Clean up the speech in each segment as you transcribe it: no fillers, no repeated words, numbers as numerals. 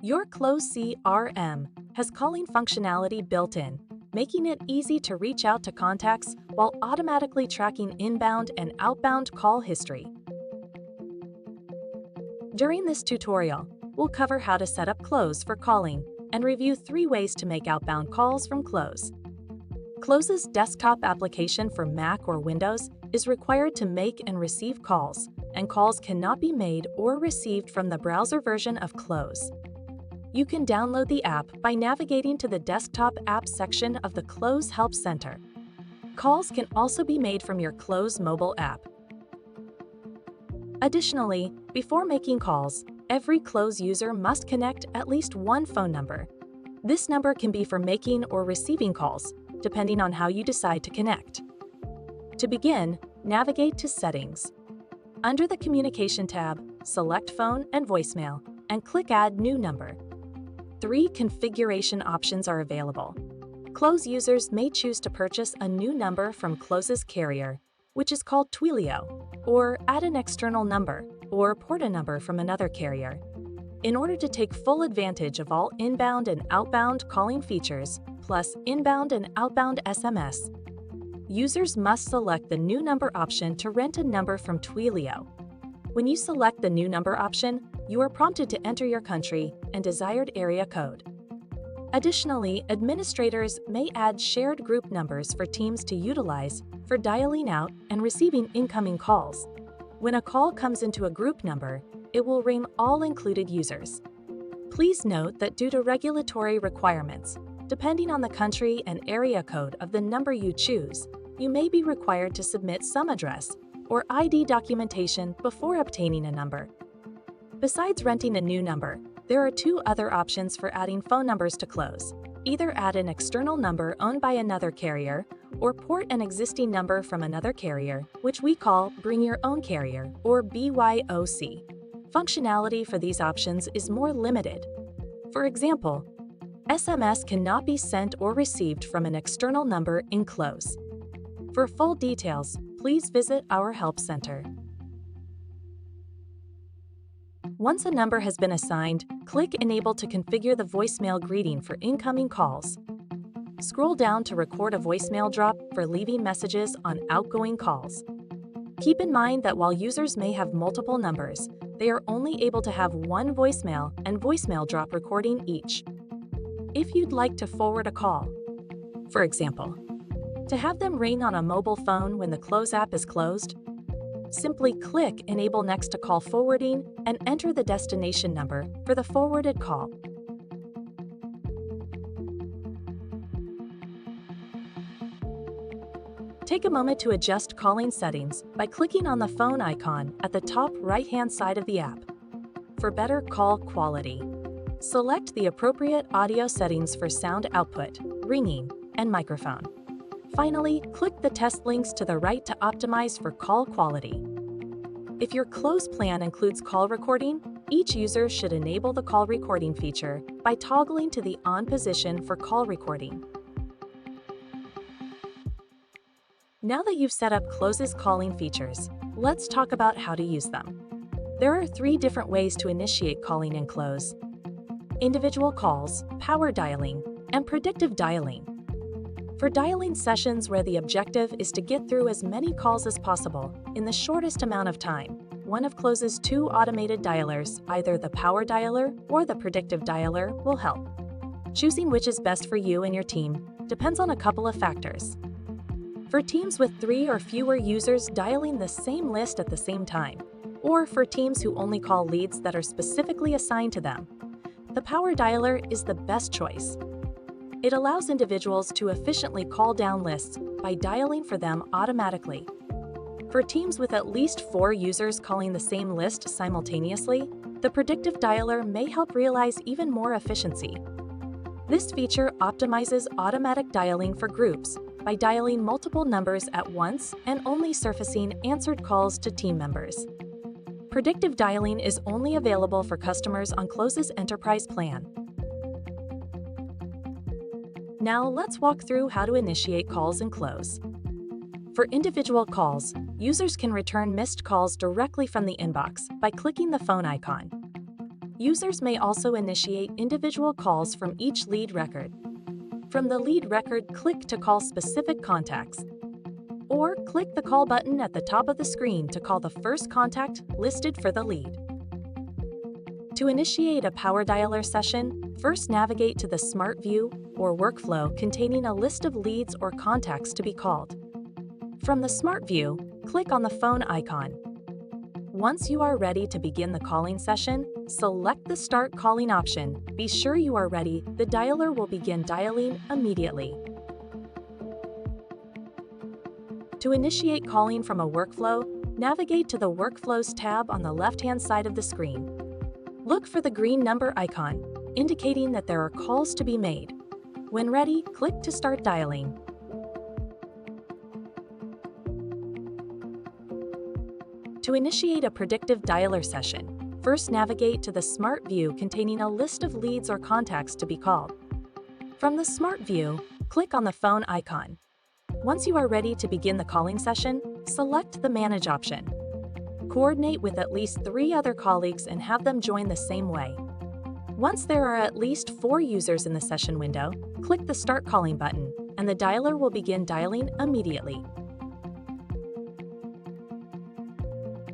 Your Close CRM has calling functionality built in, making it easy to reach out to contacts while automatically tracking inbound and outbound call history. During this tutorial, we'll cover how to set up Close for calling and review 3 ways to make outbound calls from Close. Close's desktop application for Mac or Windows is required to make and receive calls, and calls cannot be made or received from the browser version of Close. You can download the app by navigating to the Desktop Apps section of the Close Help Center. Calls can also be made from your Close mobile app. Additionally, before making calls, every Close user must connect at least one phone number. This number can be for making or receiving calls, depending on how you decide to connect. To begin, navigate to Settings. Under the Communication tab, select Phone and Voicemail, and click Add New Number. 3 configuration options are available. Close users may choose to purchase a new number from Close's carrier, which is called Twilio, or add an external number, or port a number from another carrier. In order to take full advantage of all inbound and outbound calling features, plus inbound and outbound SMS, users must select the new number option to rent a number from Twilio. When you select the new number option, you are prompted to enter your country and desired area code. Additionally, administrators may add shared group numbers for teams to utilize for dialing out and receiving incoming calls. When a call comes into a group number, it will ring all included users. Please note that due to regulatory requirements, depending on the country and area code of the number you choose, you may be required to submit some address or ID documentation before obtaining a number. Besides renting a new number, there are 2 other options for adding phone numbers to Close. Either add an external number owned by another carrier, or port an existing number from another carrier, which we call Bring Your Own Carrier, or BYOC. Functionality for these options is more limited. For example, SMS cannot be sent or received from an external number in Close. For full details, please visit our Help Center. Once a number has been assigned, click Enable to configure the voicemail greeting for incoming calls. Scroll down to record a voicemail drop for leaving messages on outgoing calls. Keep in mind that while users may have multiple numbers, they are only able to have one voicemail and voicemail drop recording each. If you'd like to forward a call, for example, to have them ring on a mobile phone when the Close app is closed, simply click Enable next to Call Forwarding and enter the destination number for the forwarded call. Take a moment to adjust calling settings by clicking on the phone icon at the top right-hand side of the app. For better call quality, select the appropriate audio settings for sound output, ringing, and microphone. Finally, click the test links to the right to optimize for call quality. If your Close plan includes call recording, each user should enable the call recording feature by toggling to the on position for call recording. Now that you've set up Close's calling features, let's talk about how to use them. There are 3 different ways to initiate calling in Close: individual calls, power dialing, and predictive dialing. For dialing sessions where the objective is to get through as many calls as possible in the shortest amount of time, one of Close's 2 automated dialers, either the power dialer or the predictive dialer, will help. Choosing which is best for you and your team depends on a couple of factors. For teams with 3 or fewer users dialing the same list at the same time, or for teams who only call leads that are specifically assigned to them, the power dialer is the best choice. It allows individuals to efficiently call down lists by dialing for them automatically. For teams with at least 4 users calling the same list simultaneously, the predictive dialer may help realize even more efficiency. This feature optimizes automatic dialing for groups by dialing multiple numbers at once and only surfacing answered calls to team members. Predictive dialing is only available for customers on Close's Enterprise plan. Now let's walk through how to initiate calls in Close. For individual calls, users can return missed calls directly from the inbox by clicking the phone icon. Users may also initiate individual calls from each lead record. From the lead record, click to call specific contacts. Or click the call button at the top of the screen to call the first contact listed for the lead. To initiate a power dialer session, first navigate to the Smart View or workflow containing a list of leads or contacts to be called. From the Smart View, click on the phone icon. Once you are ready to begin the calling session, select the Start Calling option. Be sure you are ready. The dialer will begin dialing immediately. To initiate calling from a workflow, navigate to the Workflows tab on the left-hand side of the screen. Look for the green number icon, indicating that there are calls to be made. When ready, click to start dialing. To initiate a predictive dialer session, first navigate to the Smart View containing a list of leads or contacts to be called. From the Smart View, click on the phone icon. Once you are ready to begin the calling session, select the Manage option. Coordinate with at least 3 other colleagues and have them join the same way. Once there are at least 4 users in the session window, click the Start Calling button, and the dialer will begin dialing immediately.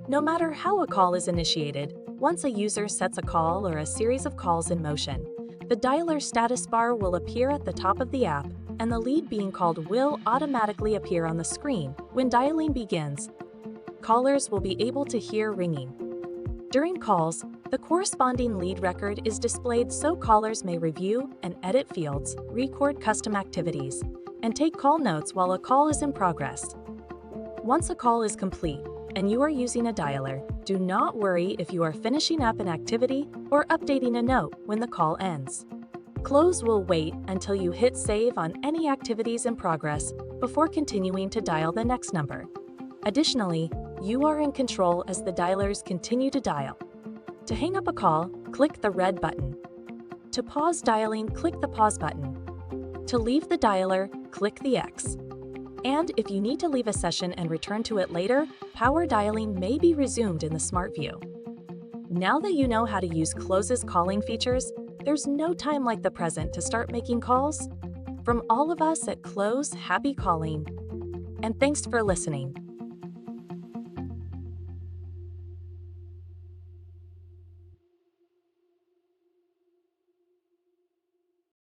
No matter how a call is initiated, once a user sets a call or a series of calls in motion, the dialer status bar will appear at the top of the app, and the lead being called will automatically appear on the screen when dialing begins. Callers will be able to hear ringing. During calls, the corresponding lead record is displayed so callers may review and edit fields, record custom activities, and take call notes while a call is in progress. Once a call is complete and you are using a dialer, do not worry if you are finishing up an activity or updating a note when the call ends. Close will wait until you hit save on any activities in progress before continuing to dial the next number. Additionally, you are in control as the dialers continue to dial. To hang up a call, click the red button. To pause dialing, click the pause button. To leave the dialer, click the X. And if you need to leave a session and return to it later, power dialing may be resumed in the Smart View. Now that you know how to use Close's calling features, there's no time like the present to start making calls. From all of us at Close, happy calling. And thanks for listening.